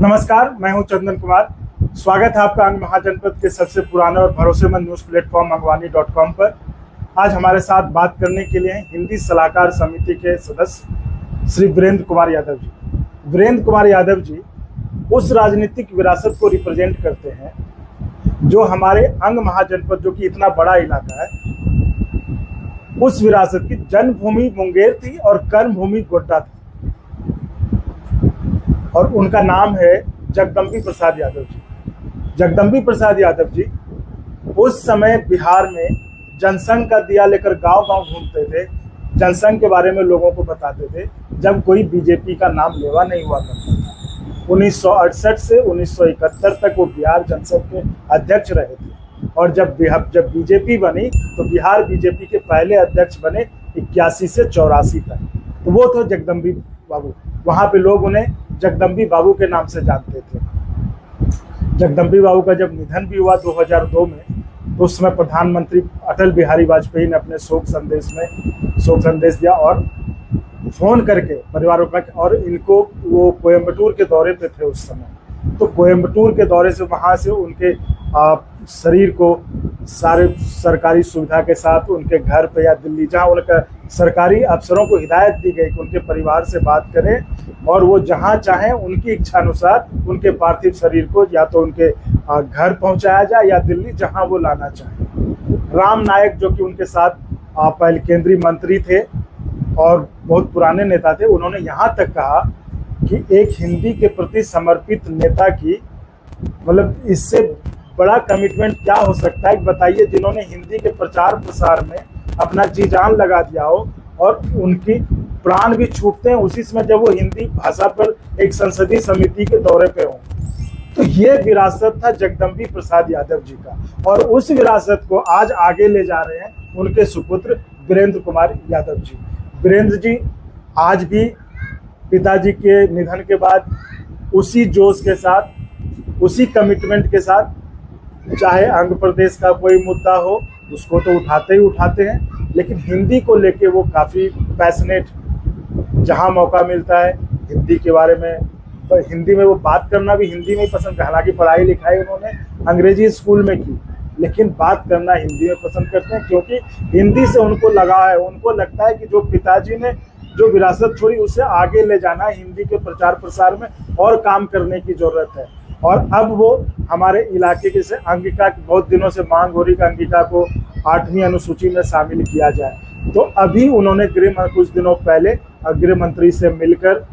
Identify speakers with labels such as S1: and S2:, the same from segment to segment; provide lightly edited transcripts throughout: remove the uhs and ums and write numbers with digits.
S1: नमस्कार, मैं हूं चंदन कुमार। स्वागत है आपका अंग महाजनपद के सबसे पुराने और भरोसेमंद न्यूज़ प्लेटफॉर्म अंगवानी.com पर। आज हमारे साथ बात करने के लिए हैं हिंदी सलाहकार समिति के सदस्य श्री वीरेंद्र कुमार यादव जी। वीरेंद्र कुमार यादव जी उस राजनीतिक विरासत को रिप्रेजेंट करते हैं जो हमारे अंग महाजनपद, जो कि इतना बड़ा इलाका है, उस विरासत की जन्मभूमि मुंगेर थी और कर्मभूमि गोड्डा थी। और उनका नाम है जगदम्बी प्रसाद यादव जी। जगदम्बी प्रसाद यादव जी उस समय बिहार में जनसंघ का दिया लेकर गांव-गांव घूमते थे, जनसंघ के बारे में लोगों को बताते थे, जब कोई बीजेपी का नाम लेवा नहीं हुआ करता था। 1968 से 1971 तक वो बिहार जनसंघ के अध्यक्ष रहे थे। और जब बीजेपी बनी तो बिहार बीजेपी के पहले अध्यक्ष बने 81 से 84 तक। तो वो थे जगदम्बी बाबू। वहाँ पे लोग उन्हें जगदम्बी बाबू के नाम से जानते थे। जगदम्बी बाबू का जब निधन भी हुआ 2002 में, तो उस समय प्रधानमंत्री अटल बिहारी वाजपेयी ने अपने शोक संदेश दिया और फोन करके परिवारों का, और इनको वो कोयम्बटूर के दौरे पे थे उस समय। तो कोयम्बटूर के दौरे से वहाँ से उनके शरीर को सारे सरकारी सुविधा के साथ उनके घर पे या दिल्ली, जहाँ उनका सरकारी अफसरों को हिदायत दी गई कि उनके परिवार से बात करें और वो जहाँ चाहें उनकी इच्छा अनुसार उनके पार्थिव शरीर को या तो उनके घर पहुँचाया जाए या दिल्ली, जहाँ वो लाना चाहें। राम नायक, जो कि उनके साथ पहले केंद्रीय मंत्री थे और बहुत पुराने नेता थे, उन्होंने यहाँ तक कहा कि एक हिंदी के प्रति समर्पित नेता की, मतलब इससे बड़ा कमिटमेंट क्या हो सकता है, बताइए, जिन्होंने हिंदी के प्रचार प्रसार में अपना जी जान लगा दिया हो और उनकी प्राण भी छूटते हैं उसी समय जब वो हिंदी भाषा पर एक संसदीय समिति के दौरे पे हों। तो ये विरासत था जगदम्बी प्रसाद यादव जी का, और उस विरासत को आज आगे ले जा रहे हैं उनके सुपुत्र वीरेंद्र कुमार यादव जी। वीरेंद्र जी आज भी पिताजी के निधन के बाद उसी जोश के साथ, उसी कमिटमेंट के साथ, चाहे आंध्र प्रदेश का कोई मुद्दा हो उसको तो उठाते ही उठाते हैं, लेकिन हिंदी को लेके वो काफ़ी पैशनेट, जहाँ मौका मिलता है हिंदी के बारे में, हिंदी में वो बात करना भी हिंदी में ही पसंद है। हालांकि पढ़ाई लिखाई उन्होंने अंग्रेजी स्कूल में की, लेकिन बात करना हिंदी में पसंद करते हैं, क्योंकि हिंदी से उनको लगा है। उनको लगता है कि जो पिताजी ने जो विरासत छोड़ी उसे आगे ले जाना है, हिंदी के प्रचार प्रसार में और काम करने की ज़रूरत है। और अब वो हमारे इलाके के से अंगिका की बहुत दिनों से मांग हो रही कि अंगिका को 8वीं अनुसूची में शामिल किया जाए। तो अभी उन्होंने कुछ दिनों पहले गृह मंत्री से मिलकर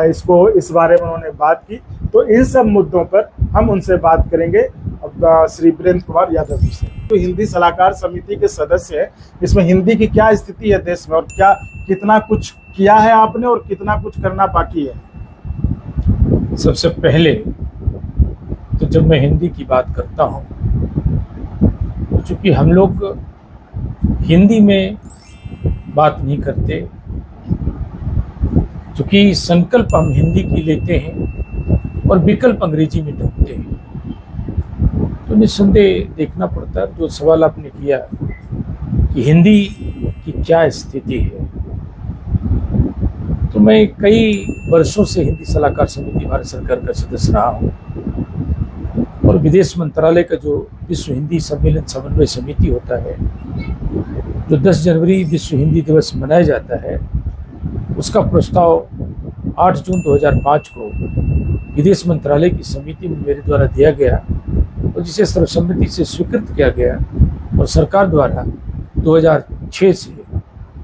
S1: इस बारे में उन्होंने बात की। तो इन सब मुद्दों पर हम उनसे बात करेंगे श्री वीरेंद्र कुमार यादव जी से। तो हिंदी सलाहकार समिति के सदस्य है, इसमें हिंदी की क्या स्थिति है देश में, और क्या कितना कुछ किया है आपने और कितना कुछ करना बाकी है?
S2: सबसे पहले तो जब मैं हिंदी की बात करता हूँ, तो चूँकि हम लोग हिंदी में बात नहीं करते, चूँकि संकल्प हम हिंदी की लेते हैं और विकल्प अंग्रेजी में ढूंढते हैं, तो निस्संदेह देखना पड़ता है। जो सवाल आपने किया कि हिंदी की क्या स्थिति है, तो मैं कई वर्षों से हिंदी सलाहकार समिति भारत सरकार का सदस्य रहा हूँ, और विदेश मंत्रालय का जो विश्व हिंदी सम्मेलन समन्वय समिति होता है, जो 10 जनवरी विश्व हिंदी दिवस मनाया जाता है, उसका प्रस्ताव 8 जून 2005 को विदेश मंत्रालय की समिति में मेरे द्वारा दिया गया, और जिसे सर्वसम्मति से स्वीकृत किया गया, और सरकार द्वारा 2006 से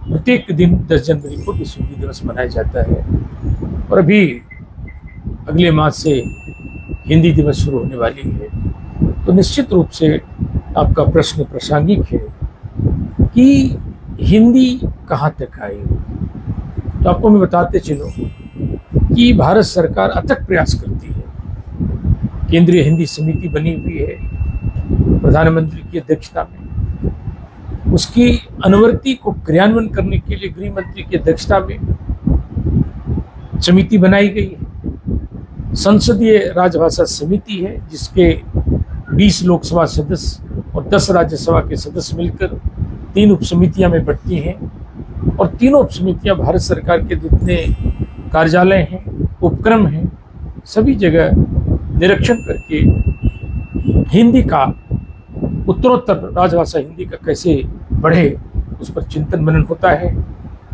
S2: प्रत्येक दिन 10 जनवरी को विश्व हिंदी दिवस मनाया जाता है। और अभी अगले मास से हिंदी दिवस शुरू होने वाली है। तो निश्चित रूप से आपका प्रश्न प्रासंगिक है कि हिंदी कहाँ तक आई। तो आपको मैं बताते चलूँ कि भारत सरकार अथक प्रयास करती है। केंद्रीय हिंदी समिति बनी हुई है प्रधानमंत्री की अध्यक्षता में। उसकी अनुवर्ती को क्रियान्वयन करने के लिए गृह मंत्री की अध्यक्षता में समिति बनाई गई है। संसदीय राजभाषा समिति है, जिसके 20 लोकसभा सदस्य और 10 राज्यसभा के सदस्य मिलकर 3 उपसमितियां में बंटती हैं, और तीनों उपसमितियां भारत सरकार के जितने कार्यालय हैं, उपक्रम हैं, सभी जगह निरीक्षण करके हिंदी का उत्तरोत्तर राजभाषा हिंदी का कैसे बढ़े उस पर चिंतन मनन होता है।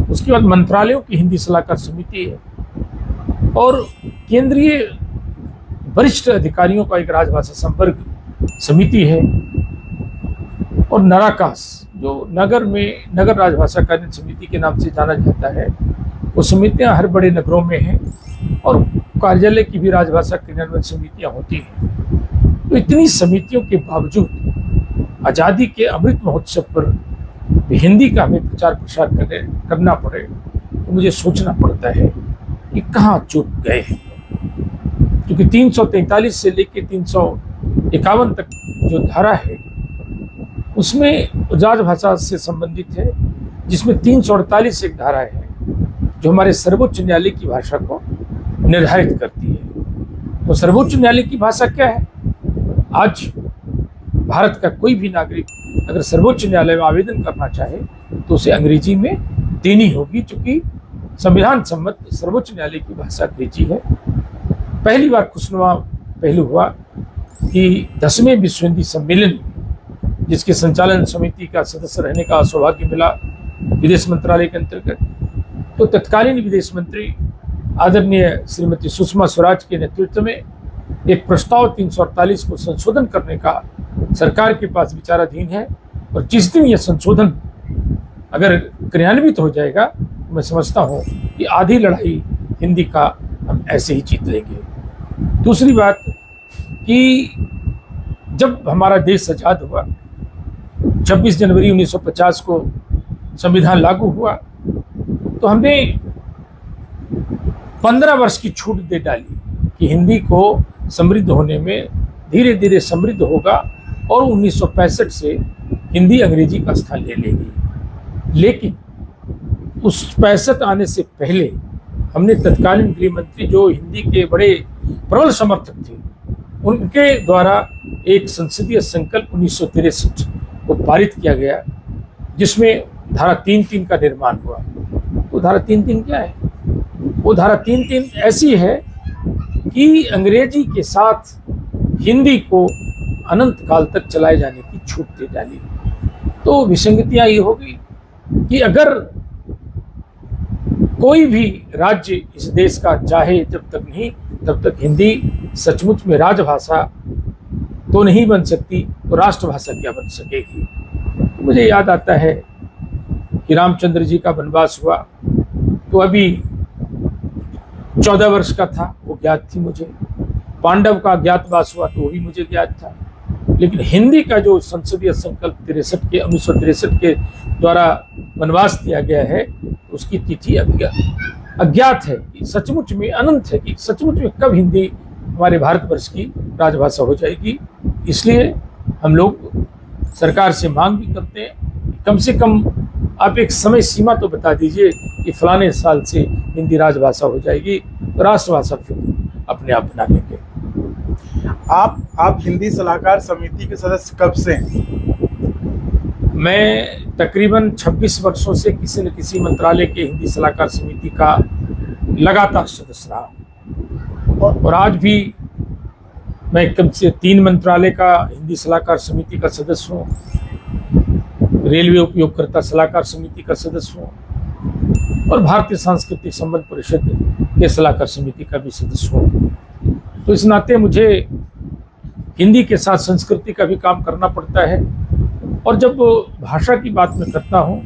S2: उसके बाद मंत्रालयों की हिंदी सलाहकार समिति है और केंद्रीय वरिष्ठ अधिकारियों का एक राजभाषा संपर्क समिति है और नराकास जो नगर में नगर राजभाषा कार्य समिति के नाम से जाना जाता है, वो समितियां हर बड़े नगरों में हैं और कार्यालय की भी राजभाषा क्रियान्वयन समितियां होती हैं। तो इतनी समितियों के बावजूद आज़ादी के अमृत महोत्सव पर हिंदी का हमें प्रचार प्रसार करना पड़े तो मुझे सोचना पड़ता है कि कहाँ चूक गए हैं। क्योंकि 343 से लेकर 351 तक जो धारा है उसमें राजभाषा से संबंधित है, जिसमें 348 एक धारा है जो हमारे सर्वोच्च न्यायालय की भाषा को निर्धारित करती है। तो सर्वोच्च न्यायालय की भाषा क्या है? आज भारत का कोई भी नागरिक अगर सर्वोच्च न्यायालय में आवेदन करना चाहे तो उसे अंग्रेजी में देनी होगी, चूंकि संविधान सम्मत सर्वोच्च न्यायालय की भाषा अंग्रेजी है। पहली बार खुशनुमा पहलू हुआ कि 10वें विश्व हिंदी सम्मेलन जिसके संचालन समिति का सदस्य रहने का सौभाग्य मिला विदेश मंत्रालय के अंतर्गत, तो तत्कालीन विदेश मंत्री आदरणीय श्रीमती सुषमा स्वराज के नेतृत्व में एक प्रस्ताव 348 को संशोधन करने का सरकार के पास विचाराधीन है और जिस दिन यह संशोधन अगर क्रियान्वित हो जाएगा तो मैं समझता हूँ कि आधी लड़ाई हिंदी का हम ऐसे ही जीत लेंगे। दूसरी बात कि जब हमारा देश आज़ाद हुआ 26 जनवरी 1950 को संविधान लागू हुआ तो हमने 15 वर्ष की छूट दे डाली कि हिंदी को समृद्ध होने में धीरे धीरे समृद्ध होगा और 1965 से हिंदी अंग्रेजी का स्थान ले लेगी। लेकिन उस 65 आने से पहले हमने तत्कालीन गृह मंत्री जो हिंदी के बड़े प्रबल समर्थक थे उनके द्वारा एक संसदीय संकल्प 1963 को पारित किया गया जिसमें धारा 3(3) का निर्माण हुआ। वो धारा 3(3) क्या है? वो धारा 3(3) ऐसी है कि अंग्रेजी के साथ हिंदी को अनंत काल तक चलाए जाने की छूट दे डाली। तो विसंगतियां ये होगी कि अगर कोई भी राज्य इस देश का चाहे जब तक नहीं तब तक हिंदी सचमुच में राजभाषा तो नहीं बन सकती तो राष्ट्रभाषा क्या बन सकेगी। तो मुझे याद आता है कि रामचंद्र जी का वनवास हुआ तो अभी 14 वर्ष का था, वो ज्ञात थी मुझे। पांडव का अज्ञातवास हुआ तो वो भी मुझे ज्ञात था। लेकिन हिंदी का जो संसदीय संकल्प 1963 के द्वारा वनवास दिया गया है उसकी तिथि अज्ञात है कि सचमुच में अनंत है कि सचमुच में कब हिंदी हमारे भारतवर्ष की राजभाषा हो जाएगी। इसलिए हम लोग सरकार से मांग भी करते हैं कम से कम आप एक समय सीमा तो बता दीजिए कि फलाने साल से हिंदी राजभाषा हो जाएगी, राष्ट्रभाषा फिर अपने आप बना लेंगे।
S1: आप हिंदी सलाहकार समिति के सदस्य कब से हैं?
S2: मैं तकरीबन 26 वर्षों से किसी न किसी मंत्रालय के हिंदी सलाहकार समिति का लगातार सदस्य रहा हूँ और आज भी मैं कम से 3 मंत्रालय का हिंदी सलाहकार समिति का सदस्य हूँ, रेलवे उपयोगकर्ता सलाहकार समिति का सदस्य हूँ और भारतीय सांस्कृतिक संबंध परिषद के सलाहकार समिति का भी सदस्य हूँ। तो इस नाते मुझे हिंदी के साथ संस्कृति का भी काम करना पड़ता है और जब भाषा की बात मैं करता हूँ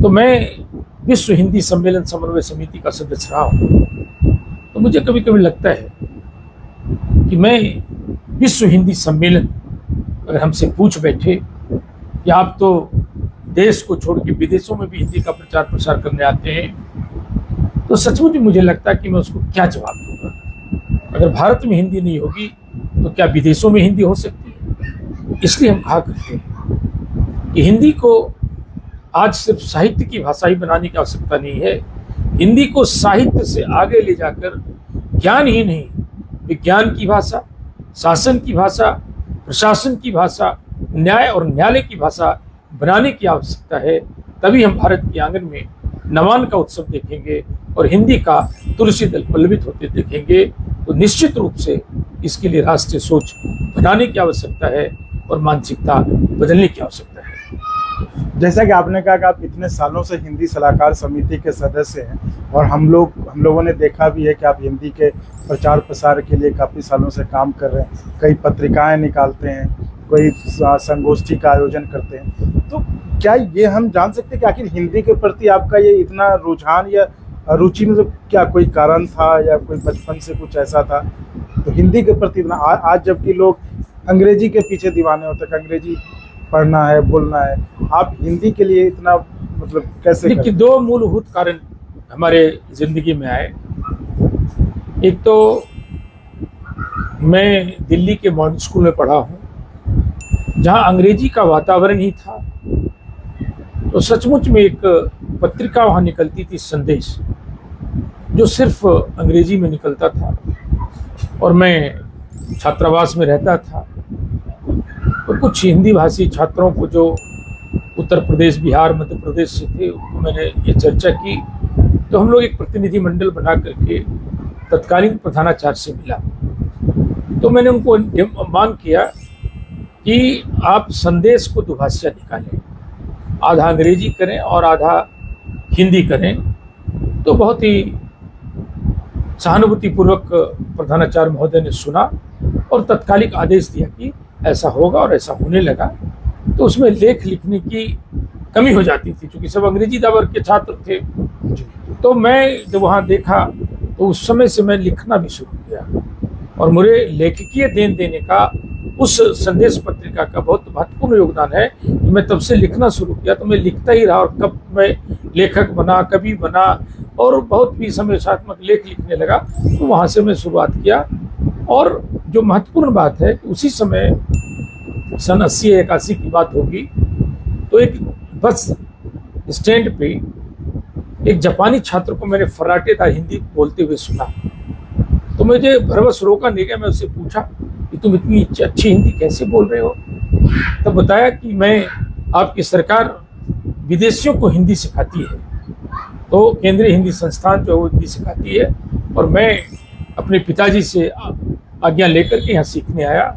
S2: तो मैं विश्व हिंदी सम्मेलन समन्वय समिति का सदस्य रहा हूँ। तो मुझे कभी कभी लगता है कि मैं विश्व हिंदी सम्मेलन अगर हमसे पूछ बैठे कि आप तो देश को छोड़ के विदेशों में भी हिंदी का प्रचार प्रसार करने आते हैं, तो सचमुच मुझे लगता है कि मैं उसको क्या जवाब दूंगा। अगर भारत में हिंदी नहीं होगी तो क्या विदेशों में हिंदी हो सकती है? इसलिए हम कहा करते हैं कि हिंदी को आज सिर्फ साहित्य की भाषा ही बनाने की आवश्यकता नहीं है। हिंदी को साहित्य से आगे ले जाकर ज्ञान ही नहीं, विज्ञान की भाषा, शासन की भाषा, प्रशासन की भाषा, न्याय और न्यायालय की भाषा बनाने की आवश्यकता है। तभी हम भारत के आंगन में नवान का उत्सव देखेंगे और हिंदी का तुलसी दल पल्लवित होते देखेंगे। तो निश्चित रूप से इसके लिए राष्ट्रीय सोच बनाने की आवश्यकता है और मानसिकता बदलने की आवश्यकता है।
S1: जैसा कि आपने कहा कि आप इतने सालों से हिंदी सलाहकार समिति के सदस्य हैं और हम लोगों ने देखा भी है कि आप हिंदी के प्रचार प्रसार के लिए काफ़ी सालों से काम कर रहे हैं, कई पत्रिकाएं निकालते हैं, कोई संगोष्ठी का आयोजन करते हैं। तो क्या ये हम जान सकते हैं कि आखिर हिंदी के प्रति आपका ये इतना रुझान या रुचि में क्या कोई कारण था या कोई बचपन से कुछ ऐसा था? तो हिंदी के प्रति इतना आज जबकि लोग अंग्रेजी के पीछे दीवाने होते हैं, अंग्रेजी पढ़ना है, बोलना है, आप हिंदी के लिए इतना मतलब कैसे?
S2: देखिए, दो मूलभूत कारण हमारे जिंदगी में आए। एक तो मैं दिल्ली के मॉडर्न स्कूल में पढ़ा हूँ, जहाँ अंग्रेजी का वातावरण ही था। तो सचमुच में एक पत्रिका वहाँ निकलती थी, संदेश, जो सिर्फ अंग्रेजी में निकलता था, और मैं छात्रावास में रहता था। तो कुछ हिंदी भाषी छात्रों को जो उत्तर प्रदेश, बिहार, मध्य प्रदेश से थे, उनको मैंने ये चर्चा की। तो हम लोग एक प्रतिनिधिमंडल बना करके तत्कालीन प्रधानाचार्य से मिला। तो मैंने उनको मांग किया कि आप संदेश को दुभाषा निकालें, आधा अंग्रेजी करें और आधा हिंदी करें। तो बहुत ही सहानुभूतिपूर्वक प्रधानाचार्य महोदय ने सुना और तत्कालिक आदेश दिया कि ऐसा होगा, और ऐसा होने लगा। तो उसमें लेख लिखने की कमी हो जाती थी, क्योंकि सब अंग्रेजी वर्ग के छात्र थे। तो मैं जब वहाँ देखा तो उस समय से मैं लिखना भी शुरू किया, और मुझे लेखकीय देन देने का उस संदेश पत्रिका का बहुत महत्वपूर्ण योगदान है कि मैं तब से लिखना शुरू किया। तो मैं लिखता ही रहा, और कब मैं लेखक बना, कवि बना, और बहुत भी समयसात्मक लेख लिखने लगा। तो वहाँ से मैं शुरुआत किया। और जो महत्वपूर्ण बात है, उसी समय सन 80-81 की बात होगी, तो एक बस स्टैंड पे एक जापानी छात्र को मैंने फर्राटेदार हिंदी बोलते हुए सुना। तो मुझे भरवश रोका नहीं गया। मैं उससे पूछा कि तुम इतनी अच्छी हिंदी कैसे बोल रहे हो? तब बताया कि मैं, आपकी सरकार विदेशियों को हिंदी सिखाती है, तो केंद्रीय हिंदी संस्थान जो है वो हिंदी सिखाती है, और मैं अपने पिताजी से आज्ञा लेकर के यहाँ सीखने आया।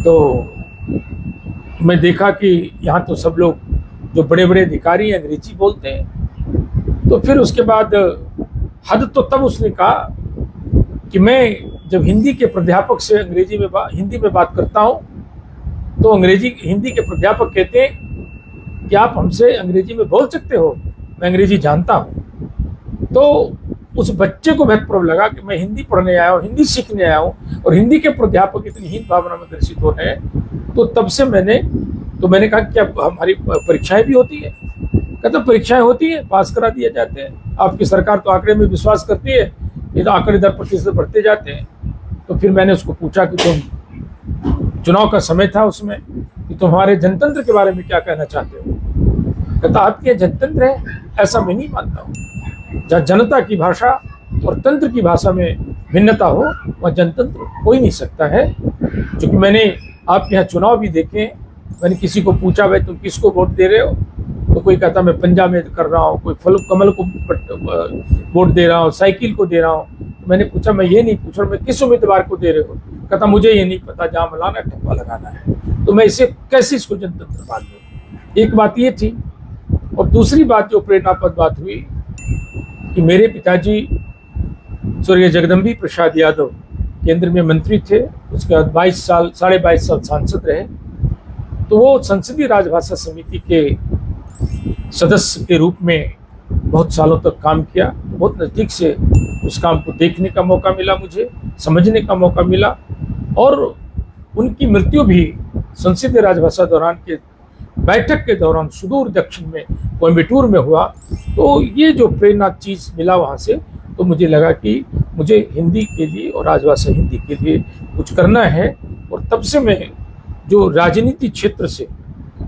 S2: तो मैं देखा कि यहाँ तो सब लोग जो बड़े बड़े अधिकारी अंग्रेजी बोलते हैं। तो फिर उसके बाद हद तो तब उसने कहा कि मैं जब हिंदी के प्राध्यापक से हिंदी में बात करता हूँ, तो हिंदी के प्राध्यापक कहते हैं कि आप हमसे अंग्रेजी में बोल सकते हो, मैं अंग्रेजी जानता हूँ। तो उस बच्चे को बहुत प्रॉब्लम लगा कि मैं हिंदी पढ़ने आया हूँ, हिंदी सीखने आया हूँ, और हिंदी के प्राध्यापक इतनी हीन भावना में ग्रसित हो रहे हैं। तो तब से मैंने कहा कि अब हमारी परीक्षाएं भी होती है? कहते परीक्षाएं होती है, पास करा दिए जाते हैं। आपकी सरकार तो आंकड़े में विश्वास करती है, ये तो आंकड़े 10% बढ़ते जाते हैं। तो फिर मैंने उसको पूछा कि तुम, चुनाव का समय था उसमें, कि तुम हमारे जनतंत्र के बारे में क्या कहना चाहते हो? कहता आपके यहाँ जनतंत्र है? ऐसा मैं नहीं मानता हूँ। जहाँ जनता की भाषा और तंत्र की भाषा में भिन्नता हो, वह जनतंत्र हो ही नहीं सकता है। क्योंकि मैंने आपके यहाँ चुनाव भी देखे। मैंने किसी को पूछा, भाई तुम किसको वोट दे रहे हो? तो कोई कहता मैं पंजाब में कर रहा हूँ, कोई कमल को वोट दे रहा हूँ, साइकिल को दे रहा हूँ। तो मैंने पूछा, मैं ये नहीं पूछ रहा मैं किस उम्मीदवार को दे रहे हो? कहता मुझे ये नहीं पता, जहाँ मलाना ठप्पा लगाना है। तो मैं इसे कैसे इसको जनतंत्र मान लूँ? एक बात ये थी। और दूसरी बात जो प्रेरणापद बात हुई कि मेरे पिताजी स्वर्गीय जगदम्बी प्रसाद यादव केंद्र में मंत्री थे, उसके बाद 22 साल सांसद रहे। तो वो संसदीय राजभाषा समिति के सदस्य के रूप में बहुत सालों तक काम किया। बहुत नज़दीक से उस काम को देखने का मौका मिला, मुझे समझने का मौका मिला। और उनकी मृत्यु भी संसदीय राजभाषा दौरान के बैठक के दौरान सुदूर दक्षिण में कोयम्बटूर में हुआ। तो ये जो प्रेरणा चीज़ मिला वहाँ से, तो मुझे लगा कि मुझे हिंदी के लिए और राजभाषा हिंदी के लिए कुछ करना है। और तब से मैं जो राजनीति क्षेत्र से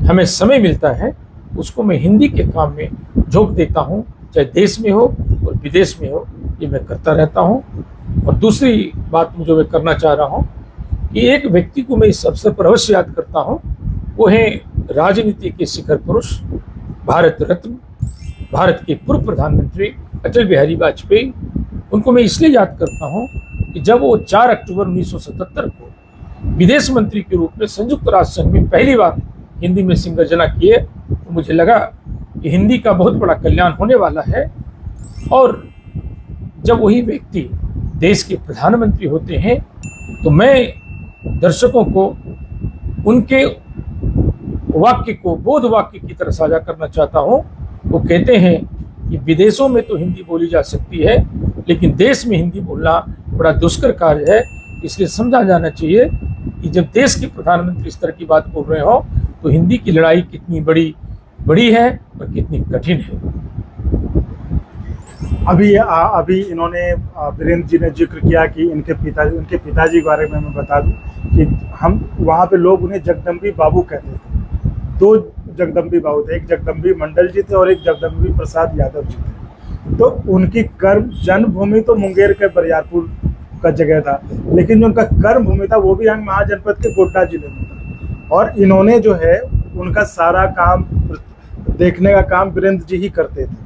S2: हमें समय मिलता है, उसको मैं हिंदी के काम में झोंक देता हूँ, चाहे देश में हो और विदेश में हो, ये मैं करता रहता हूँ। और दूसरी बात जो मैं करना चाह रहा हूँ कि एक व्यक्ति को मैं इस अवसर पर अवश्य याद करता हूँ, वो है राजनीति के शिखर पुरुष, भारत रत्न, भारत के पूर्व प्रधानमंत्री अटल बिहारी वाजपेयी। उनको मैं इसलिए याद करता हूँ कि कि जब वो 4 अक्टूबर 1977 को विदेश मंत्री के रूप में संयुक्त राष्ट्र संघ में पहली बार हिंदी में सिंह गर्जना किए, तो मुझे लगा कि हिंदी का बहुत बड़ा कल्याण होने वाला है। और जब वही व्यक्ति देश के प्रधानमंत्री होते हैं तो मैं दर्शकों को उनके वाक्य को बोध वाक्य की तरह साझा करना चाहता हूं। वो कहते हैं कि विदेशों में तो हिंदी बोली जा सकती है, लेकिन देश में हिंदी बोलना बड़ा दुष्कर कार्य है। इसलिए समझा जाना चाहिए कि जब देश के प्रधानमंत्री इस तरह की बात बोल रहे हो तो हिंदी की लड़ाई कितनी बड़ी है और कितनी कठिन है।
S1: अभी इन्होंने वीरेंद्र जी ने जिक्र किया कि उनके पिताजी के बारे में मैं बता दूं कि हम वहाँ पे लोग उन्हें जगदम्बी बाबू कहते थे। 2 जगदम्बी बाबू थे, एक जगदम्बी मंडल जी थे और एक जगदम्बी प्रसाद यादव जी थे। तो उनकी कर्म जन्मभूमि तो मुंगेर के बरियारपुर का जगह था, लेकिन जो उनका कर्म भूमि था वो भी अंग महाजनपद के गोड्डा जिले में था। और इन्होंने जो है उनका सारा काम देखने का काम वीरेंद्र जी ही करते थे।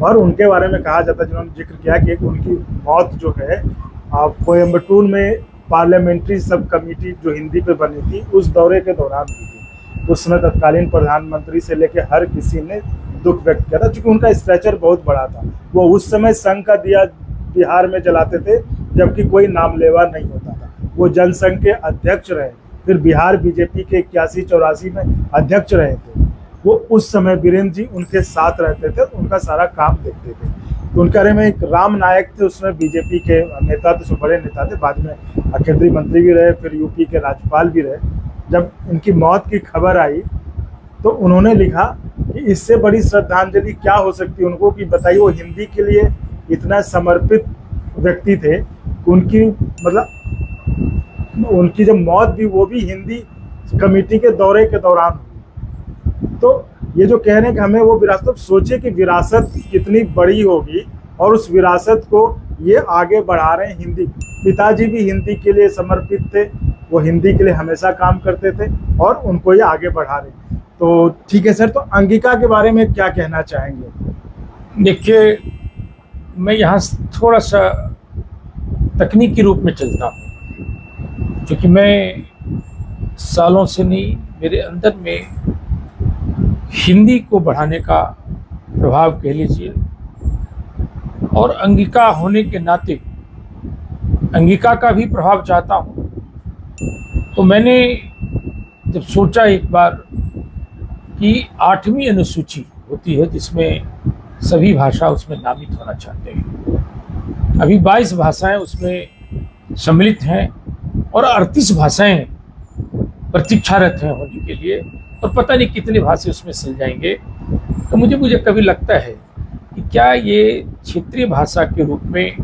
S1: और उनके बारे में कहा जाता है, जिन्होंने जिक्र किया कि उनकी मौत जो है कोयम्बटूर में पार्लियामेंट्री सब कमेटी जो हिंदी पे बनी थी उस दौरे के दौरान हुई थी। उस समय तत्कालीन प्रधानमंत्री से लेकर हर किसी ने दुख व्यक्त किया था, क्योंकि उनका स्ट्रेचर बहुत बड़ा था। वो उस समय संघ का दिया बिहार में जलाते थे, जबकि कोई नामलेवा नहीं होता था। वो जनसंघ के अध्यक्ष रहे, फिर बिहार बीजेपी के 81-84 में अध्यक्ष रहे थे। वो उस समय वीरेंद्र जी उनके साथ रहते थे, उनका सारा काम देखते थे। तो उनके बारे में एक राम नायक थे, उसमें बीजेपी के नेता थे, बड़े नेता थे, बाद में केंद्रीय मंत्री भी रहे, फिर यूपी के राज्यपाल भी रहे। जब इनकी मौत की खबर आई तो उन्होंने लिखा कि इससे बड़ी श्रद्धांजलि क्या हो सकती है उनको, कि बताइए वो हिंदी के लिए इतना समर्पित व्यक्ति थे। उनकी मतलब उनकी जब मौत भी वो भी हिंदी कमेटी के दौरे के दौरान हुई। तो ये जो कह रहे हैं कि हमें वो विरासत, सोचे कि विरासत कितनी बड़ी होगी और उस विरासत को ये आगे बढ़ा रहे हैं। हिंदी, पिताजी भी हिंदी के लिए समर्पित थे, वो हिंदी के लिए हमेशा काम करते थे और उनको ये आगे बढ़ा रहे हैं। तो ठीक है सर, तो अंगिका के बारे में क्या कहना चाहेंगे?
S2: देखिए, मैं यहाँ थोड़ा सा तकनीकी रूप में चलता हूँ, क्योंकि मैं सालों से नहीं, मेरे अंदर में हिंदी को बढ़ाने का प्रभाव कह लीजिए, और अंगिका होने के नाते अंगिका का भी प्रभाव चाहता हूँ। तो मैंने जब सोचा एक बार कि 8वीं अनुसूची होती है जिसमें सभी भाषा उसमें नामित होना चाहते हैं। अभी 22 भाषाएं उसमें सम्मिलित हैं और 38 भाषाएं प्रतीक्षारत हैं होने के लिए, और पता नहीं कितने भाषा उसमें सिल जाएंगे। तो मुझे कभी लगता है कि क्या ये क्षेत्रीय भाषा के रूप में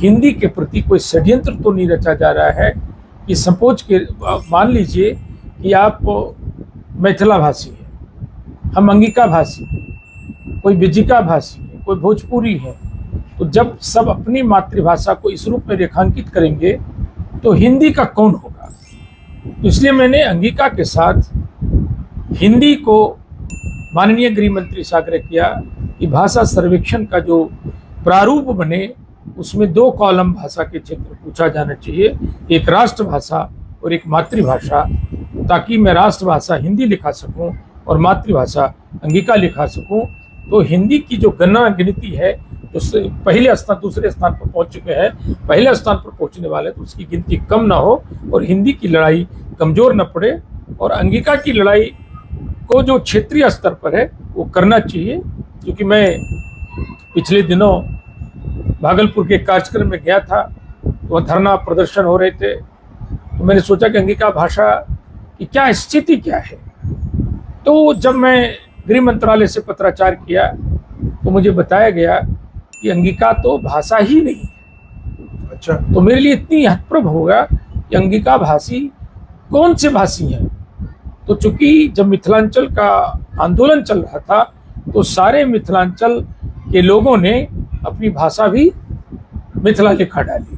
S2: हिंदी के प्रति कोई षड्यंत्र तो नहीं रचा जा रहा है कि सपोज के मान लीजिए कि आप मैथिला भाषी हैं, हम अंगिका भाषी हैं, कोई बिजिका भाषी है, कोई भोजपुरी है। तो जब सब अपनी मातृभाषा को इस रूप में रेखांकित करेंगे तो हिंदी का कौन होगा? तो इसलिए मैंने अंगिका के साथ हिंदी को माननीय गृह मंत्री से आग्रह किया कि भाषा सर्वेक्षण का जो प्रारूप बने उसमें 2 कॉलम भाषा के क्षेत्र पूछा जाना चाहिए, एक राष्ट्रभाषा और एक मातृभाषा, ताकि मैं राष्ट्रभाषा हिंदी लिखा सकूं और मातृभाषा अंगिका लिखा सकूं। तो हिंदी की जो गणना गिनती है जो पहले स्थान दूसरे स्थान पर पहुंच चुके हैं, पहले स्थान पर पहुंचने वाले, तो उसकी गिनती कम ना हो और हिंदी की लड़ाई कमजोर न पड़े, और अंगिका की लड़ाई को जो क्षेत्रीय स्तर पर है वो करना चाहिए। क्योंकि मैं पिछले दिनों भागलपुर के कार्यक्रम में गया था, वह धरना प्रदर्शन हो रहे थे, तो मैंने सोचा कि अंगिका भाषा की क्या स्थिति क्या है। तो जब मैं गृह मंत्रालय से पत्राचार किया तो मुझे बताया गया कि अंगिका तो भाषा ही नहीं है।
S1: अच्छा,
S2: तो मेरे लिए इतनी हतप्रभ होगा कि अंगिका भाषी कौन से भाषी हैं। तो चूंकि जब मिथिलांचल का आंदोलन चल रहा था तो सारे मिथिलांचल के लोगों ने अपनी भाषा भी मिथिला लिखा डाली।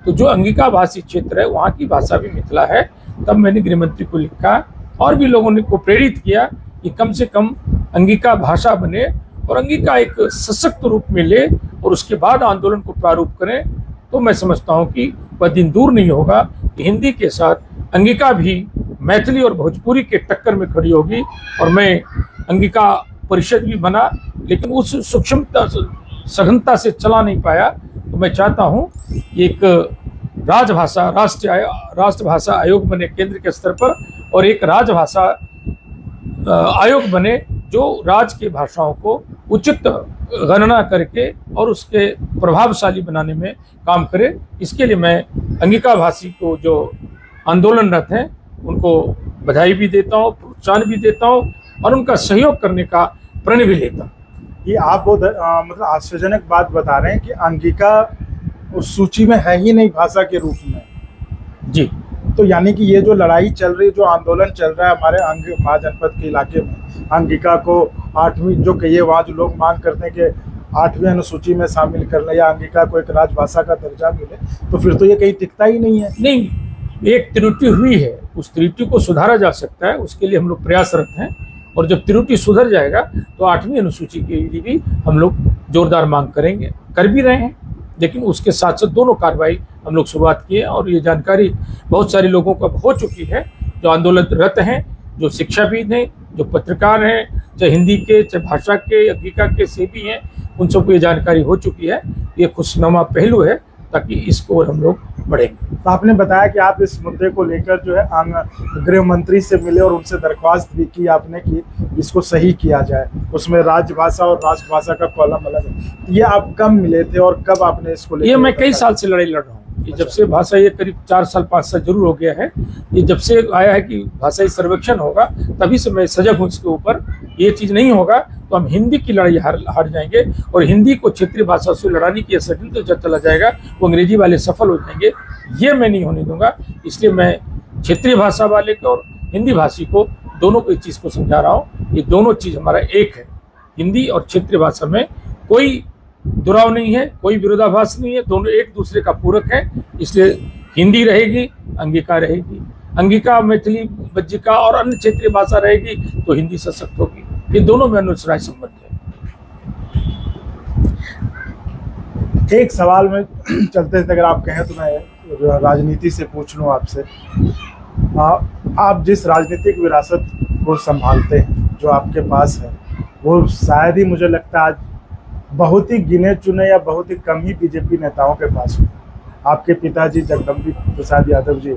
S2: तो जो अंगिका भाषी क्षेत्र है वहाँ की भाषा भी मिथिला है। तब मैंने गृह मंत्री को लिखा और भी लोगों ने को प्रेरित किया कि कम से कम अंगिका भाषा बने और अंगिका एक सशक्त रूप में ले और उसके बाद आंदोलन को प्रारूप करें। तो मैं समझता हूँ कि वह दिन दूर नहीं होगा कि हिंदी के साथ अंगिका भी मैथिली और भोजपुरी के टक्कर में खड़ी होगी। और मैं अंगिका परिषद भी बना, लेकिन उस सूक्ष्मता सघनता से चला नहीं पाया। तो मैं चाहता हूँ एक राष्ट्रभाषा आयोग बने केंद्र के स्तर पर, और एक राजभाषा आयोग बने जो राज्य की भाषाओं को उचित गणना करके और उसके प्रभावशाली बनाने में काम करे। इसके लिए मैं अंगिका भाषी को जो आंदोलनरत हैं उनको बधाई भी देता हूँ, प्रोत्साहन भी देता हूँ और उनका सहयोग करने का प्रण भी लेता हूँ।
S1: ये आप बहुत मतलब आश्चर्यजनक बात बता रहे हैं कि अंगिका उस सूची में है ही नहीं भाषा के रूप में।
S2: जी,
S1: तो यानी कि ये जो लड़ाई चल रही, जो आंदोलन चल रहा है हमारे अंग महाजनपद के इलाके में, अंगिका को 8वीं जो कहिए वहाँ जो लोग मांग करते हैं कि 8वीं अनुसूची में शामिल कर लें या अंगिका को एक राजभाषा का दर्जा मिले, तो फिर तो ये कहीं टिकता ही नहीं है।
S2: नहीं, एक त्रुटि हुई है, उस त्रुटि को सुधारा जा सकता है, उसके लिए हम लोग प्रयासरत हैं। और जब त्रुटि सुधर जाएगा तो 8वीं अनुसूची के लिए भी हम लोग जोरदार मांग करेंगे, कर भी रहे हैं। लेकिन उसके साथ साथ दोनों कार्रवाई हम लोग शुरुआत किए और ये जानकारी बहुत सारे लोगों को हो चुकी है, जो आंदोलनरत हैं, जो शिक्षाविद हैं, जो पत्रकार हैं, चाहे हिंदी के चाहे भाषा के अंगिका के सेवी हैं, उन सबको ये जानकारी हो चुकी है। ये खुशनुमा पहलू है ताकि इसको और हम लोग बढ़ेंगे।
S1: तो आपने बताया कि आप इस मुद्दे को लेकर जो है गृह मंत्री से मिले और उनसे दरख्वास्त भी की आपने कि इसको सही किया जाए, उसमें राजभाषा और राष्ट्रभाषा का कॉलम अलग है। ये आप कब मिले थे और कब आपने इसको लेकर?
S2: ये मैं कई साल से लड़ाई लड़ रहा हूँ। ये जब से भाषा, ये करीब 4 साल 5 साल जरूर हो गया है, ये जब से आया है कि भाषाई सर्वेक्षण होगा तभी से मैं सजग हूँ इसके ऊपर। ये चीज़ नहीं होगा तो हम हिंदी की लड़ाई हार जाएंगे और हिंदी को क्षेत्रीय भाषा से लड़ाने की सेटिंग तो चला जाएगा, वो अंग्रेजी वाले सफल हो जाएंगे। ये मैं नहीं होने दूंगा। इसलिए मैं क्षेत्रीय भाषा वाले को और हिंदी भाषी को दोनों को इस चीज़ को समझा रहा हूँ। ये दोनों चीज़ हमारा एक है। हिंदी और क्षेत्रीय भाषा में कोई दुराव नहीं है, कोई विरोधाभास नहीं है, दोनों एक दूसरे का पूरक है। इसलिए हिंदी रहेगी, अंगिका रहेगी, अंगिका मैथिली बज्जिका और अन्य क्षेत्रीय भाषा रहेगी तो हिंदी सशक्त होगी। ये दोनों में अनुसराय संबंध है।
S1: एक सवाल में चलते थे, अगर आप कहें तो मैं राजनीति से पूछ लूँ आपसे। आप जिस राजनीतिक विरासत को संभालते हैं, जो आपके पास है, वो शायद ही मुझे लगता है आज बहुत ही गिने चुने या बहुत ही कम ही बीजेपी नेताओं के पास हो। आपके पिताजी जगदम्बी प्रसाद यादव जी,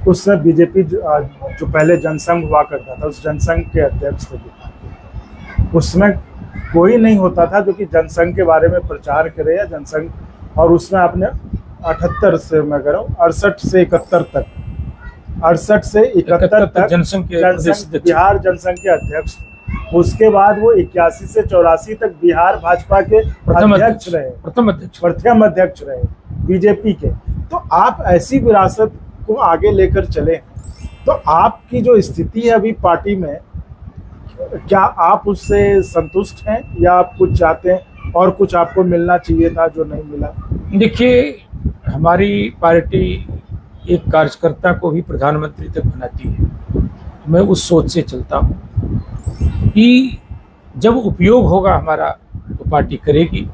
S1: उस समय बीजेपी जो पहले जनसंघ हुआ करता था, उस जनसंघ के अध्यक्ष थे। उसमें कोई नहीं होता था जो कि जनसंघ के बारे में प्रचार करे या जनसंघ, और उसमें आपने 68 से मैं कह रहा हूँ 68 से 71 तक 68 से 71 तक
S2: जनसंघ के
S1: बिहार जनसंघ के अध्यक्ष। उसके बाद वो 81 से 84 तक बिहार भाजपा के प्रथम अध्यक्ष रहे बीजेपी के। तो आप ऐसी विरासत को आगे लेकर चले, तो आपकी जो स्थिति है अभी पार्टी में, क्या आप उससे संतुष्ट हैं या आप कुछ चाहते हैं और कुछ आपको मिलना चाहिए था जो नहीं मिला?
S2: देखिए, हमारी पार्टी एक कार्यकर्ता को भी प्रधानमंत्री तक बनाती है। मैं उस सोच से चलता हूँ कि जब उपयोग होगा हमारा तो पार्टी करेगी।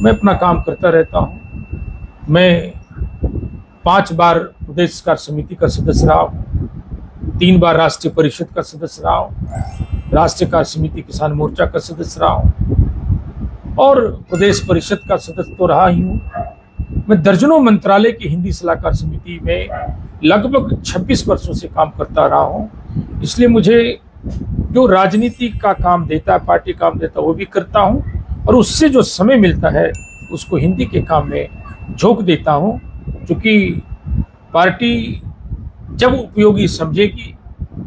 S2: मैं अपना काम करता रहता हूँ। मैं 5 बार प्रदेश कार्य समिति का सदस्य रहा हूँ, 3 बार राष्ट्रीय परिषद का सदस्य रहा हूँ, राष्ट्रीय कार्य समिति किसान मोर्चा का सदस्य रहा हूँ और प्रदेश परिषद का सदस्य तो रहा ही हूँ। मैं दर्जनों मंत्रालय की हिंदी सलाहकार समिति में लगभग 26 वर्षों से काम करता रहा हूँ। इसलिए मुझे जो राजनीति का काम देता है, पार्टी काम देता है, वो भी करता हूँ और उससे जो समय मिलता है उसको हिंदी के काम में झोंक देता हूँ। क्योंकि पार्टी जब उपयोगी समझेगी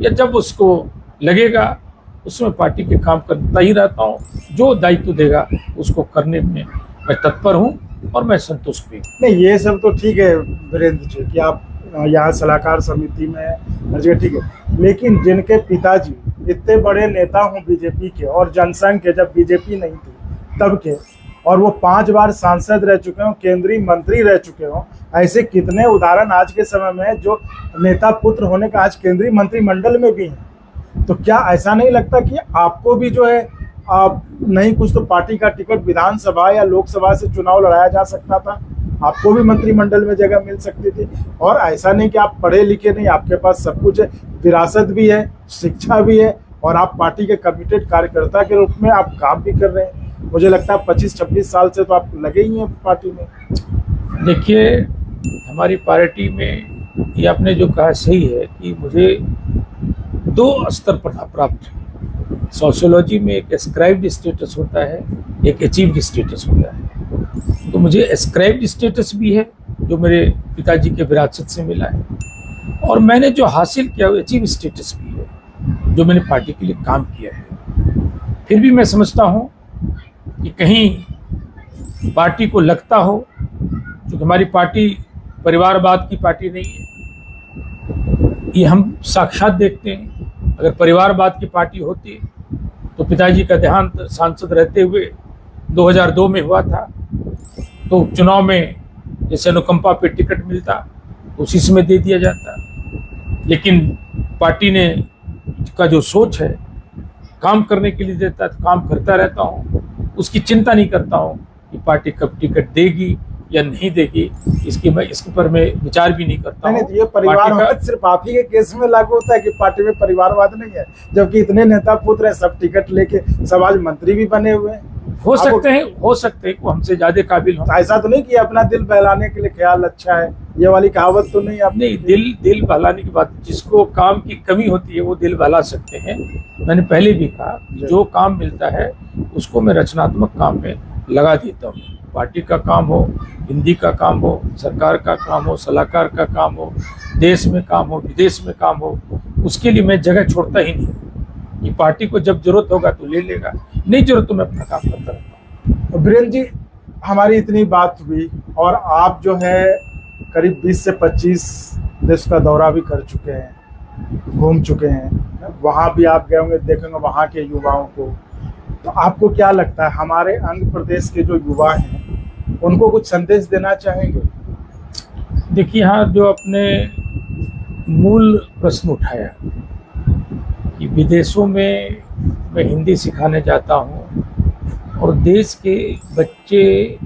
S2: या जब उसको लगेगा, उसमें पार्टी के काम करता ही रहता हूँ। जो दायित्व देगा उसको करने में मैं तत्पर हूँ और मैं संतुष्ट भी।
S1: नहीं, ये सब तो ठीक है वीरेंद्र जी कि आप यहाँ सलाहकार समिति में हर जगह ठीक है, लेकिन जिनके पिताजी इतने बड़े नेता हों बीजेपी के और जनसंघ के, जब बीजेपी नहीं थी तब के, और वो 5 बार सांसद रह चुके हों, केंद्रीय मंत्री रह चुके हों, ऐसे कितने उदाहरण आज के समय में है जो नेता पुत्र होने का आज केंद्रीय मंत्रिमंडल में भी हैं। तो क्या ऐसा नहीं लगता कि आपको भी जो है नहीं कुछ तो पार्टी का टिकट विधानसभा या लोकसभा से चुनाव लड़ाया जा सकता था आपको भी मंत्रिमंडल में जगह मिल सकती थी। और ऐसा नहीं कि आप पढ़े लिखे नहीं, आपके पास सब कुछ है, विरासत भी है, शिक्षा भी है, और आप पार्टी के कमिटेड कार्यकर्ता के रूप में आप काम भी कर रहे हैं। मुझे लगता है 25-26 साल से तो आप लगे ही हैं पार्टी में।
S2: देखिए, हमारी पार्टी में ये आपने जो कहा सही है कि मुझे 2 स्तर पर प्राप्त है। सोशियोलॉजी में एक एस्क्राइब्ड स्टेटस होता है, एक अचीव्ड स्टेटस होता है। तो मुझे एस्क्राइब्ड स्टेटस भी है जो मेरे पिताजी के विरासत से मिला है, और मैंने जो हासिल किया वो अचीव स्टेटस भी है जो मैंने पार्टी के लिए काम किया है। फिर भी मैं समझता हूँ कि कहीं पार्टी को लगता हो, क्योंकि हमारी पार्टी परिवारवाद की पार्टी नहीं है, ये हम साक्षात देखते हैं। अगर परिवारवाद की पार्टी होती तो पिताजी का देहांत सांसद रहते हुए 2002 में हुआ था, तो चुनाव में जैसे अनुकंपा पे टिकट मिलता उसी समय दे दिया जाता। लेकिन पार्टी ने का जो सोच है काम करने के लिए देता, तो काम करता रहता हूँ, उसकी चिंता नहीं करता हूँ कि पार्टी कब टिकट देगी या नहीं देगी, इसके पर मैं विचार भी नहीं करता हूँ।
S1: ये परिवारवाद सिर्फ आप ही के केस में लागू होता है कि पार्टी में परिवारवाद नहीं है, जबकि इतने नेता पुत्र हैं, सब टिकट लेके सब आज मंत्री भी बने हुए हैं।
S2: हो सकते हैं वो हमसे ज्यादा काबिल हो।
S1: ऐसा तो नहीं कि अपना दिल बहलाने के लिए ख्याल अच्छा है, ये वाली कहावत तो नहीं। आप
S2: नहीं, दिल बहलाने की बात, जिसको काम की कमी होती है वो दिल बहला सकते हैं। मैंने पहले भी कहा जो काम मिलता है उसको मैं रचनात्मक काम में लगा देता हूँ। पार्टी का काम हो, हिंदी का काम हो, सरकार का काम हो, सलाहकार का काम हो, देश में काम हो, विदेश में काम हो, उसके लिए मैं जगह छोड़ता ही नहीं कि पार्टी को जब जरूरत होगा तो ले लेगा, नहीं जरूरत तो मैं अपना काम करता रहता हूँ।
S1: वीरेंद्र जी, हमारी इतनी बात हुई और आप जो है करीब 20 से 25 देश का दौरा भी कर चुके हैं, घूम चुके हैं, वहाँ भी आप गए होंगे, देखेंगे वहाँ के युवाओं को। तो आपको क्या लगता है हमारे आंध्र प्रदेश के जो युवा हैं उनको कुछ संदेश देना चाहेंगे?
S2: देखिए, यहाँ जो अपने मूल प्रश्न उठाया कि विदेशों में मैं हिंदी सिखाने जाता हूँ और देश के बच्चे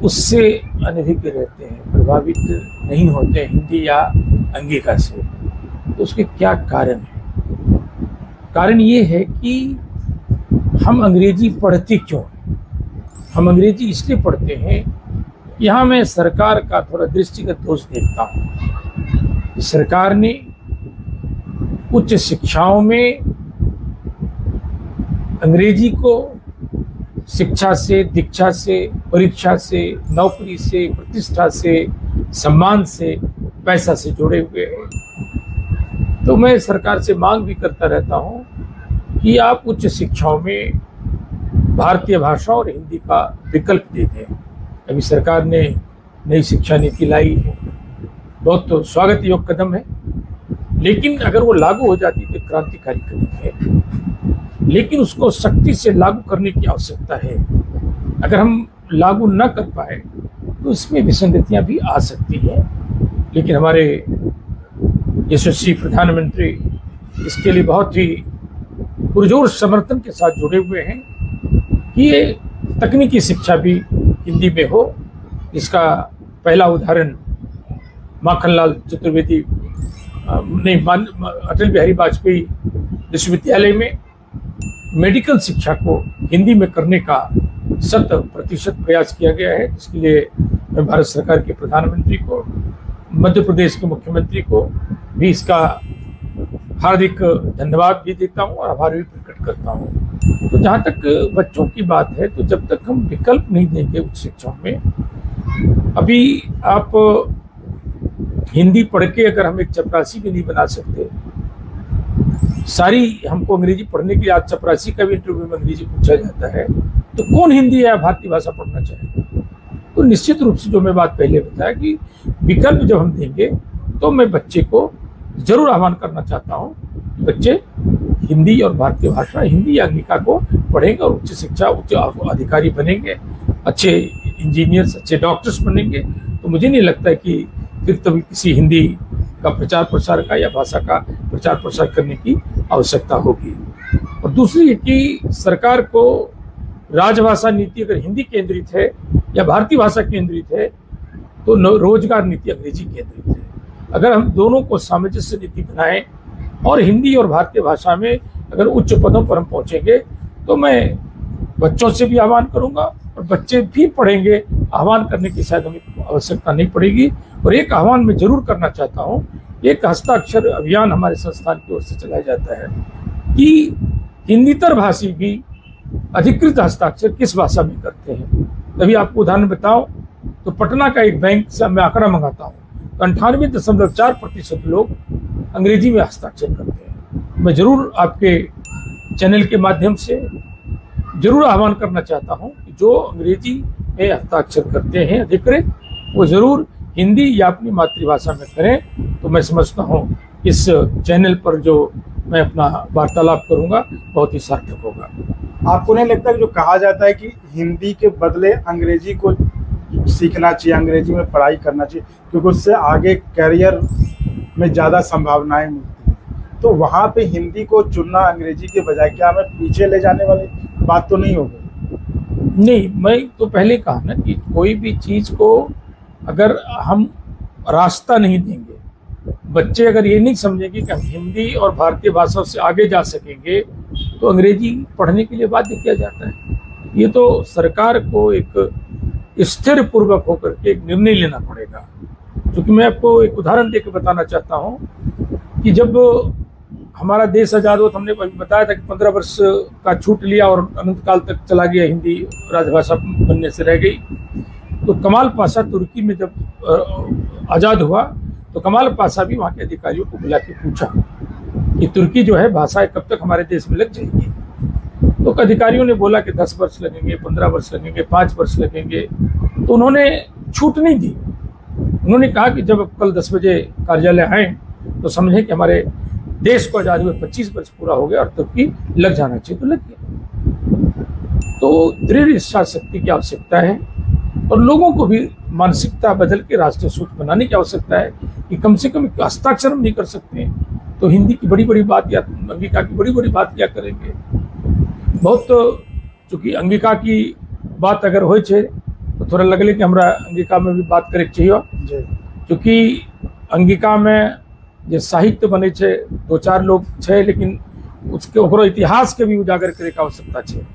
S2: उससे अनभिज्ञ रहते हैं, प्रभावित नहीं होते हैं हिंदी या अंगिका से, तो उसके क्या कारण है? कारण ये है कि हम अंग्रेजी पढ़ते क्यों हैं? हम अंग्रेजी इसलिए पढ़ते हैं, यहाँ मैं सरकार का थोड़ा दृष्टिगत दोष देखता हूँ। सरकार ने उच्च शिक्षाओं में अंग्रेजी को शिक्षा से, दीक्षा से, परीक्षा से, नौकरी से, प्रतिष्ठा से, सम्मान से, पैसा से जुड़े हुए हैं। तो मैं सरकार से मांग भी करता रहता हूँ कि आप उच्च शिक्षाओं में भारतीय भाषा और हिंदी का विकल्प दे दें। अभी सरकार ने नई शिक्षा नीति लाई है, बहुत तो स्वागत योग्य कदम है, लेकिन अगर वो लागू हो जाती तो क्रांतिकारी कदम है। लेकिन उसको सख्ती से लागू करने की आवश्यकता है। अगर हम लागू न कर पाए तो इसमें विसंगतियां भी आ सकती हैं। लेकिन हमारे यशस्वी प्रधानमंत्री इसके लिए बहुत ही पुरजोर समर्थन के साथ जुड़े हुए हैं कि ये तकनीकी शिक्षा भी हिंदी में हो। इसका पहला उदाहरण माखनलाल चतुर्वेदी अटल बिहारी वाजपेयी विश्वविद्यालय में मेडिकल शिक्षा को हिंदी में करने का 100% प्रयास किया गया है, जिसके लिए मैं भारत सरकार के प्रधानमंत्री को, मध्य प्रदेश के मुख्यमंत्री को भी इसका हार्दिक धन्यवाद भी देता हूँ और आभार भी प्रकट करता हूँ। तो जहाँ तक बच्चों की बात है, तो जब तक हम विकल्प नहीं देंगे उच्च शिक्षा में, अभी आप हिंदी पढ़ के अगर हम एक चपरासी भी नहीं बना सकते, सारी हमको अंग्रेजी पढ़ने के लिए, आज चपरासी का भी इंटरव्यू में अंग्रेजी पूछा जाता है, तो कौन हिंदी या भारतीय भाषा पढ़ना चाहेगा? तो निश्चित रूप से जो मैं बात पहले बताया कि विकल्प जब हम देंगे तो मैं बच्चे को जरूर आह्वान करना चाहता हूँ, बच्चे हिंदी और भारतीय भाषा, हिंदी या अंगिका को पढ़ेंगे और उच्च शिक्षा, उच्च अधिकारी बनेंगे, अच्छे इंजीनियर्स, अच्छे डॉक्टर्स बनेंगे, तो मुझे नहीं लगता है कि फिर तभी किसी हिंदी का प्रचार प्रसार का या भाषा का प्रचार प्रसार करने की आवश्यकता होगी। और दूसरी है कि सरकार को राजभाषा नीति अगर हिंदी केंद्रित है या भारतीय भाषा केंद्रित है तो रोजगार नीति अंग्रेजी केंद्रित है। अगर हम दोनों को सामंजस्य नीति बनाएं और हिंदी और भारतीय भाषा में अगर उच्च पदों पर हम पहुंचेंगे तो मैं बच्चों से भी आह्वान करूंगा और बच्चे भी पढ़ेंगे, आह्वान करने की शायद हमें आवश्यकता नहीं पड़ेगी। और एक आह्वान मैं जरूर करना चाहता हूं, एक हस्ताक्षर अभियान हमारे संस्थान की ओर से चलाया जाता है कि हिंदीतर भाषी भी अधिकृत हस्ताक्षर किस भाषा में करते हैं। तभी आपको उदाहरण बताऊं तो पटना का एक बैंक से मैं आंकड़ा मंगाता हूं तो 98.4% लोग अंग्रेजी में हस्ताक्षर करते हैं। मैं जरूर आपके चैनल के माध्यम से जरूर आह्वान करना चाहता हूं कि जो अंग्रेजी में हस्ताक्षर करते हैं अधिकृत, वो जरूर हिंदी या अपनी मातृभाषा में करें। तो मैं समझता हूं इस चैनल पर जो मैं अपना वार्तालाप करूंगा बहुत ही सार्थक होगा।
S1: आपको नहीं लगता कि जो कहा जाता है कि हिंदी के बदले अंग्रेजी को सीखना चाहिए, अंग्रेजी में पढ़ाई करना चाहिए क्योंकि उससे आगे करियर में ज़्यादा संभावनाएं मिलती हैं, तो वहाँ पे हिंदी को चुनना अंग्रेजी के बजाय क्या हमें पीछे ले जाने वाली बात तो नहीं होगी?
S2: नहीं, मैं तो पहले कहा ना कि कोई भी चीज़ को अगर हम रास्ता नहीं देंगे, बच्चे अगर ये नहीं समझेंगे कि हम हिंदी और भारतीय भाषा से आगे जा सकेंगे तो अंग्रेजी पढ़ने के लिए बाध्य किया जाता है। ये तो सरकार को एक स्थिर पूर्वक होकर के एक निर्णय लेना पड़ेगा। क्योंकि मैं आपको एक उदाहरण देकर बताना चाहता हूँ कि जब हमारा देश आज़ाद हुआ तो हमने बताया था कि 15 वर्ष का छूट लिया और अनंत काल तक चला गया, हिंदी राजभाषा बनने से रह गई। तो कमाल पाशा तुर्की में जब आज़ाद हुआ तो कमाल पाशा भी वहाँ के अधिकारियों को बुला के पूछा कि तुर्की जो है भाषा कब तक हमारे देश में लग जाएगी। तो अधिकारियों ने बोला कि 10 वर्ष लगेंगे, 15 वर्ष लगेंगे, 5 वर्ष लगेंगे। तो उन्होंने छूट नहीं दी। उन्होंने कहा कि जब कल 10 बजे कार्यालय आए तो समझें कि हमारे देश को आज़ाद हुए 25 वर्ष पूरा हो गया और तुर्की लग जाना चाहिए, तो लग गया। तो दृढ़ इच्छा शक्ति की आवश्यकता है और लोगों को भी मानसिकता बदल के राष्ट्रीय सूत्र बनाने की आवश्यकता है कि कम से कम हस्ताक्षर हम नहीं कर सकते तो हिंदी की बड़ी बड़ी बात या अंगिका की बड़ी बड़ी बात क्या करेंगे। बहुत चूँकि अंगिका की बात अगर हो तो थोड़ा लगले कि हमरा अंगिका में भी बात करे चाहिए, क्योंकि अंगिका में जे साहित्य बने छे 2-4 लोग छे, लेकिन उसके ओकरो इतिहास के भी उजागर करे के आवश्यकता छे।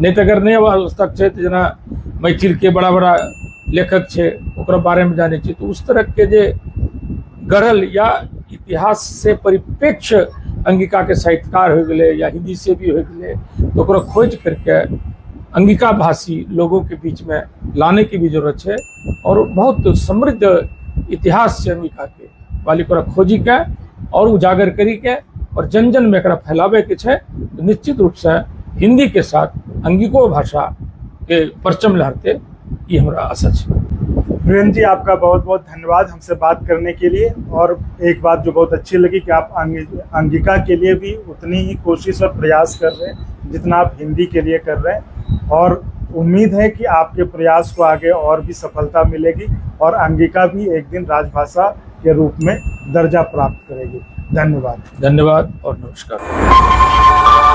S2: नहीं तो अगर नहीं आवश्यक छे तो जना मैथिल के बड़ा बड़ा लेखक छे ओकरा बारे में जाने चाहिए। तो उस तरह के जे गढ़ल या इतिहास से परिप्रेक्ष अंगिका के साहित्यकार हो गए या हिंदी से भी हो गए तो ओकरा खोज करके अंगिका भाषी लोगों के बीच में लाने की भी जरूरत है। और बहुत समृद्ध इतिहास से अंगिका के वाली को खोजी के और उजागर करी के और जन जन में एकरा फैलावे के छे। तो निश्चित रूप से हिंदी के साथ अंगिको भाषा के परचम लहरते ये हमारा आशा है।
S1: वीरेंद्र जी, आपका बहुत बहुत धन्यवाद हमसे बात करने के लिए। और एक बात जो बहुत अच्छी लगी कि आप अंगिका के लिए भी उतनी ही कोशिश और प्रयास कर रहे हैं जितना आप हिंदी के लिए कर रहे हैं, और उम्मीद है कि आपके प्रयास को आगे और भी सफलता मिलेगी और अंगिका भी एक दिन राजभाषा के रूप में दर्जा प्राप्त करेगी। धन्यवाद।
S2: धन्यवाद और नमस्कार।